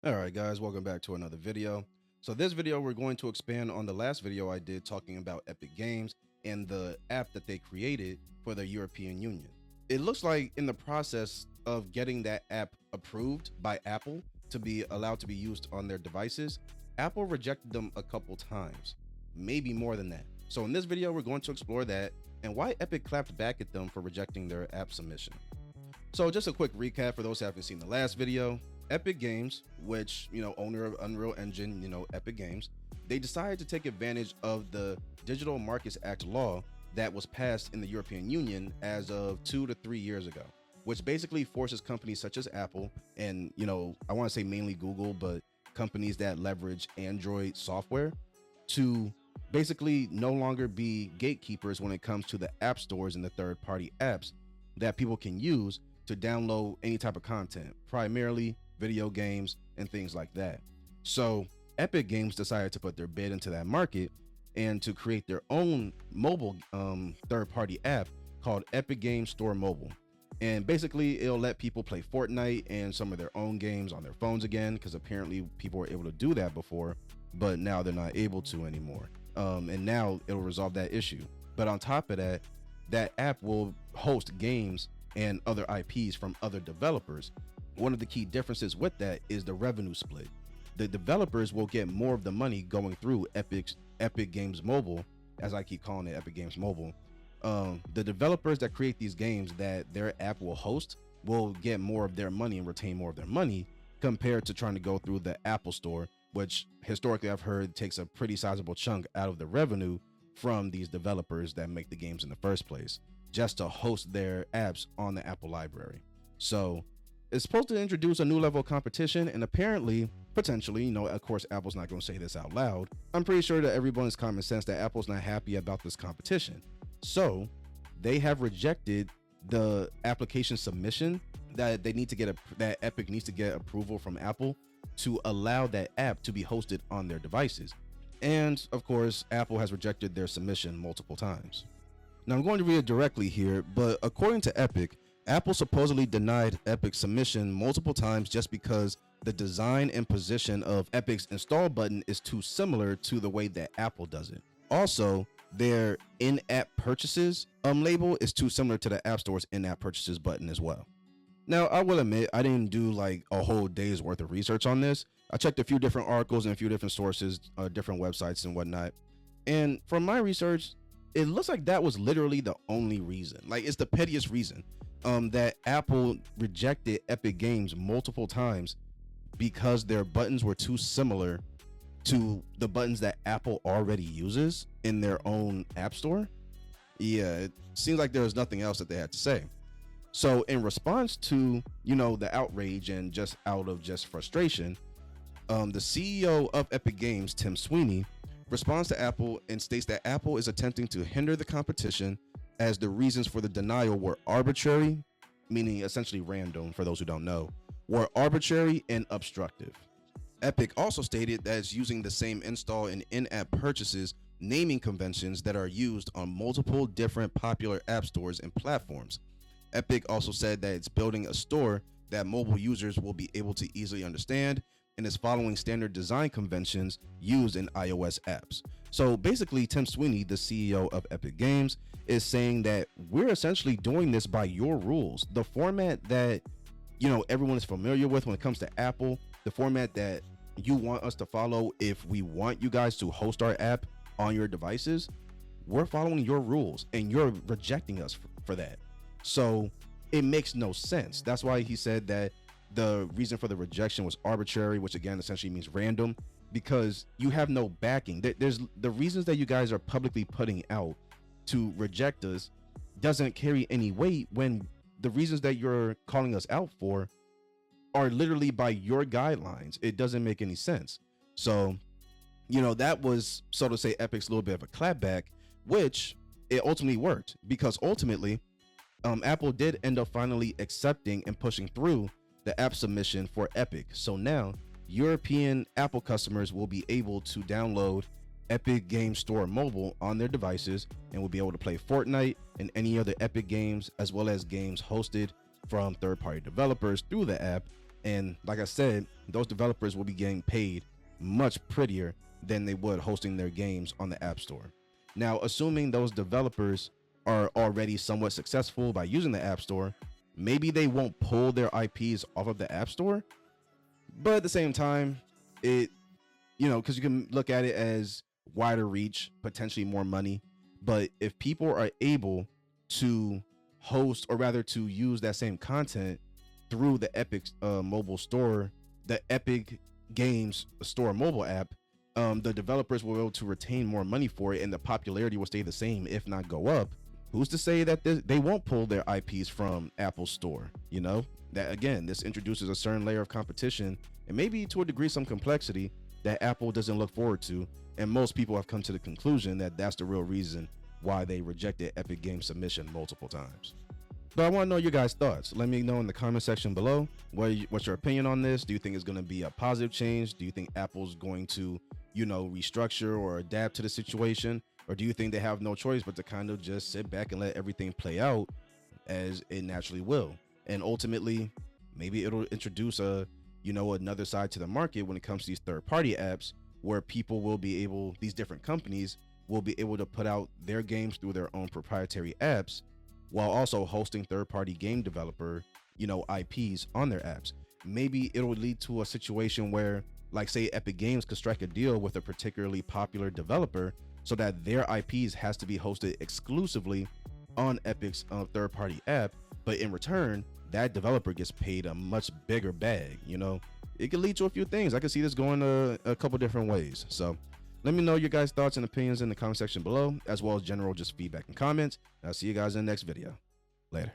All right, guys, welcome back to another video. So this video, we're going to expand on the last video I did talking about Epic Games and the app that they created for the European Union. It looks like in the process of getting that app approved by Apple to be allowed to be used on their devices, Apple rejected them a couple times, maybe more than that. So in this video, we're going to explore that and why Epic clapped back at them for rejecting their app submission. So just a quick recap for those who haven't seen the last video. Epic Games, which, owner of Unreal Engine, Epic Games, they decided to take advantage of the Digital Markets Act law that was passed in the European Union as of 2 to 3 years ago, which basically forces companies such as Apple and, I want to say mainly Google, but companies that leverage Android software to basically no longer be gatekeepers when it comes to the app stores and the third-party apps that people can use to download any type of content, primarily video games and things like that. So Epic Games decided to put their bid into that market and to create their own mobile third-party app called Epic Games Store Mobile. And basically it'll let people play Fortnite and some of their own games on their phones again, because apparently people were able to do that before, but now they're not able to anymore. And now it'll resolve that issue. But on top of that, that app will host games and other IPs from other developers. One of the key differences with that is the revenue split. The developers will get more of the money going through Epic Games Mobile, as I keep calling it, Epic Games Mobile. The developers that create these games that their app will host will get more of their money and retain more of their money compared to trying to go through the Apple Store, which historically I've heard takes a pretty sizable chunk out of the revenue from these developers that make the games in the first place, just to host their apps on the Apple library. So it's supposed to introduce a new level of competition, and apparently, potentially, of course, Apple's not going to say this out loud. I'm pretty sure that everyone is common sense that Apple's not happy about this competition. So they have rejected the application submission that they need to get that Epic needs to get approval from Apple to allow that app to be hosted on their devices. And of course, Apple has rejected their submission multiple times. Now I'm going to read it directly here, but according to Epic, Apple supposedly denied Epic's submission multiple times just because the design and position of Epic's install button is too similar to the way that Apple does it. Also, their in-app purchases label is too similar to the App Store's in-app purchases button as well. Now, I will admit, I didn't do like a whole day's worth of research on this. I checked a few different articles and a few different sources, different websites and whatnot. And from my research, it looks like that was literally the only reason. Like, it's the pettiest reason that Apple rejected Epic Games multiple times because their buttons were too similar to the buttons that Apple already uses in their own app store. Yeah, it seems like there was nothing else that they had to say. So in response to, the outrage and just out of just frustration, the CEO of Epic Games, Tim Sweeney, responds to Apple and states that Apple is attempting to hinder the competition as the reasons for the denial were arbitrary, meaning essentially random for those who don't know, were arbitrary and obstructive. Epic also stated that it's using the same install and in-app purchases naming conventions that are used on multiple different popular app stores and platforms. Epic also said that it's building a store that mobile users will be able to easily understand and is following standard design conventions used in iOS apps. So basically, Tim Sweeney, the CEO of Epic Games, is saying that we're essentially doing this by your rules. The format that, everyone is familiar with when it comes to Apple, the format that you want us to follow if we want you guys to host our app on your devices, we're following your rules and you're rejecting us for that. So it makes no sense. That's why he said that the reason for the rejection was arbitrary, which again essentially means random, because you have no backing. There's the reasons that you guys are publicly putting out to reject us doesn't carry any weight when the reasons that you're calling us out for are literally by your guidelines. It doesn't make any sense. So, that was, so to say, Epic's little bit of a clapback, which it ultimately worked, because ultimately Apple did end up finally accepting and pushing through the app submission for Epic. So now European Apple customers will be able to download Epic Games Store Mobile on their devices and will be able to play Fortnite and any other Epic games, as well as games hosted from third-party developers through the app And like I said, those developers will be getting paid much prettier than they would hosting their games on the App Store. Now, assuming those developers are already somewhat successful by using the App Store, maybe they won't pull their IPs off of the App Store. But at the same time, it, because you can look at it as wider reach, potentially more money. But if people are able to host, or rather to use that same content through the Epic mobile store, the Epic Games Store mobile app, the developers will be able to retain more money for it, and the popularity will stay the same, if not go up. Who's to say that they won't pull their IPs from Apple's store? That again, this introduces a certain layer of competition, and maybe to a degree some complexity that Apple doesn't look forward to. And most people have come to the conclusion that that's the real reason why they rejected Epic Games submission multiple times. But I want to know your guys' thoughts. Let me know in the comment section below. What's your opinion on this? Do you think it's going to be a positive change? Do you think Apple's going to, restructure or adapt to the situation? Or do you think they have no choice but to kind of just sit back and let everything play out as it naturally will? And ultimately, maybe it'll introduce another side to the market when it comes to these third-party apps, where people will be able, these different companies will be able to put out their games through their own proprietary apps, while also hosting third-party game developer, IPs on their apps. Maybe it'll lead to a situation where, like, say Epic Games could strike a deal with a particularly popular developer so that their IPs has to be hosted exclusively on Epic's third-party app, but in return, that developer gets paid a much bigger bag. It could lead to a few things. I could see this going a couple different ways. So let me know your guys' thoughts and opinions in the comment section below, as well as general just feedback and comments. I'll see you guys in the next video. Later.